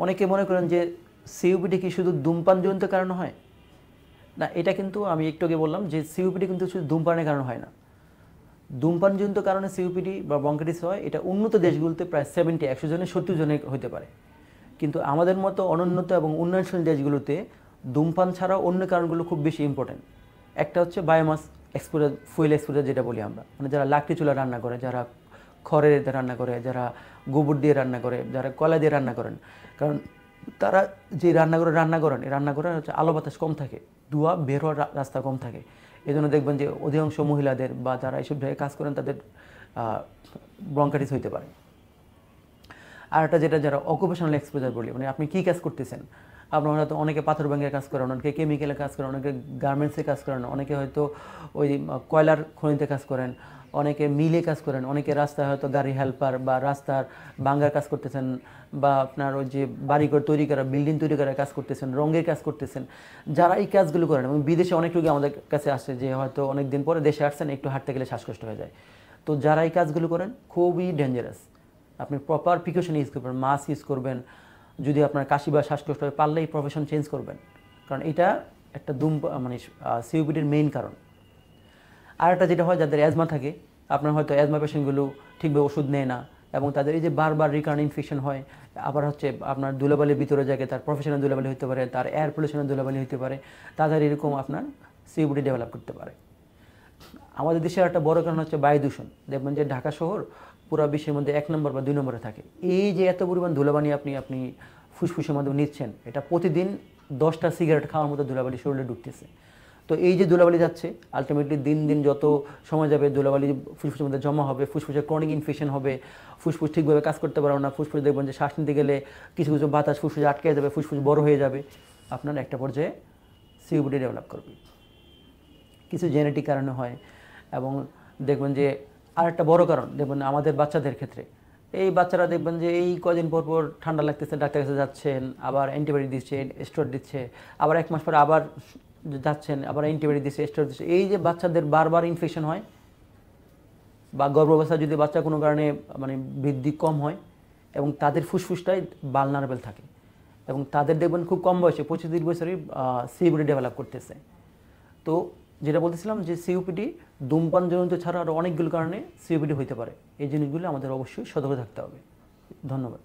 অনেকে মনে করেন যে সিওপিডি কি শুধু ধূমপানজনিত কারণে হয়? না, এটা কিন্তু আমি একটু আগে বললাম যে সিওপিডি কিন্তু শুধু ধূমপানের কারণে হয় না। ধূমপানজনিত কারণে সিওপিডি বা ব্রঙ্কাইটিস হয়, এটা উন্নত দেশগুলোতে প্রায় 100 জনে 70 জনে হতে পারে। কিন্তু আমাদের মতো অনুন্নত এবং উন্নয়নশীল দেশগুলোতে ধূমপান ছাড়াও অন্য কারণগুলো খুব বেশি ইম্পর্টেন্ট। একটা হচ্ছে বায়োমাস এক্সপোজার, ফুয়েল এক্সপোজার যেটা বলি আমরা, মানে যারা লাকড়ি চুলা রান্না করে, যারা খড়ের রান্না করে, যারা গোবর দিয়ে রান্না করে, যারা কয়লা দিয়ে রান্না করেন। কারণ তারা যে রান্নাঘরে রান্না করেন, এই রান্নাঘরে হচ্ছে আলো বাতাস কম থাকে, ধোঁয়া বের হওয়ার রাস্তা কম থাকে। এই জন্য দেখবেন যে অধিকাংশ মহিলাদের বা যারা এইসব জায়গায় কাজ করেন তাদের ব্রঙ্কাইটিস হইতে পারে। আর একটা যেটা যারা অকুপেশনাল এক্সপোজার বলি, মানে আপনি কী কাজ করতেছেন, আপনারা হয়তো অনেকে পাথর ব্যাংকের কাজ করেন, অনেকে কেমিক্যালে কাজ করেন, অনেকে গার্মেন্টসে কাজ করেন, অনেকে হয়তো ওই কয়লার খনিতে কাজ করেন, অনেকে মিলে কাজ করেন, অনেকে রাস্তায় হয়তো গাড়ি হেল্পার বা রাস্তার ভাঙ্গার কাজ করতেছেন, বা আপনার ওই যে বাড়িঘর তৈরি করা, বিল্ডিং তৈরি করার কাজ করতেছেন, রঙের কাজ করতেছেন। যারা এই কাজগুলো করেন, এবং বিদেশে অনেক রোগী আমাদের কাছে আসে যে হয়তো অনেক দিন পরে দেশে আসছেন, একটু হাঁটতে গেলে শ্বাসকষ্ট হয়ে যায়। তো যারা এই কাজগুলো করেন খুবই ডেঞ্জারাস। আপনি প্রপার প্রিকশন ইউজ করবেন, মাস্ক ইউজ করবেন। যদি আপনার কাশি বা শ্বাসকষ্ট হয়, পারলেই প্রফেশন চেঞ্জ করবেন, কারণ এটা একটা মানে সিওপিডির মেইন কারণ। আর একটা যেটা হয়, যাদের অ্যাজমা থাকে, আপনার হয়তো অ্যাজমা পেশেন্টগুলো ঠিকভাবে ওষুধ নেয় না, এবং তাদের এই যে বারবার রিকার্ন ইনফেকশন হয়। আবার হচ্ছে আপনার ধুলাবালির ভিতরে জায়গায় তার প্রফেশনাল ধুলাবালি হতে পারে, তার এয়ার পলিউশনের ধুলাবালি হতে পারে, তাদের এরকম আপনার সিওপিডি ডেভেলপ করতে পারে। আমাদের দেশের একটা বড় কারণ হচ্ছে বায়ু দূষণ। দেখবেন যে ঢাকা শহর পুরো বিশ্বের মধ্যে 1 নম্বর বা 2 নম্বরে থাকে। এই যে এত পরিমাণ ধুলাবালি আপনি ফুসফুসের মাধ্যমে নিচ্ছেন, এটা প্রতিদিন 10টা সিগারেট খাওয়ার মতো ধুলাবালি শরীরে ঢুকতেছে। তো এই যে ধুলাবালি যাচ্ছে, আলটিমেটলি দিন দিন যত সময় যাবে ধুলাবালি ফুসফুসের মধ্যে জমা হবে, ফুসফুসে ক্রনিক ইনফেকশন হবে, ফুসফুস ঠিকভাবে কাজ করতে পারবে না, ফুসফুস দেখবেন যে শ্বাস নিতে গেলে কিছু কিছু বাতাস ফুসফুসে আটকে যাবে, ফুসফুস বড় হয়ে যাবে, আপনার একটা পর্যায়ে সিওপিডি ডেভেলপ করবে। কিছু জেনেটিক কারণে হয়। এবং দেখবেন যে আরেকটা বড় কারণ দেখবেন আমাদের বাচ্চাদের ক্ষেত্রে, এই বাচ্চারা দেখবেন যে এই কদিন পর পর ঠান্ডা লাগতেছে, ডাক্তার কাছে যাচ্ছেন, আবার অ্যান্টিবায়োটিক দিচ্ছে, স্টেরয়েড দিচ্ছে, আবার 1 মাস পরে আবার যাচ্ছেন, আবার অ্যান্টিবায়োটিক দিচ্ছে, স্টেরয়েড দিচ্ছে। এই যে বাচ্চাদের বারবার ইনফেকশন হয়, বা গর্ভাবস্থায় যদি বাচ্চা কোনো কারণে মানে বৃদ্ধি কম হয়, এবং তাদের ফুসফুসটাই ভালনারেবল থাকে, এবং তাদের দেখবেন খুব কম বয়সে 25-30 বছরেই সিওপিডি ডেভেলপ করতেছে। তো যেটা বলতেছিলাম যে সিওপিডি ধূমপানজনিত ছাড়া আরও অনেকগুলো কারণে সিওপিডি হতে পারে। এই জিনিসগুলো আমাদের অবশ্যই সতর্ক থাকতে হবে। ধন্যবাদ।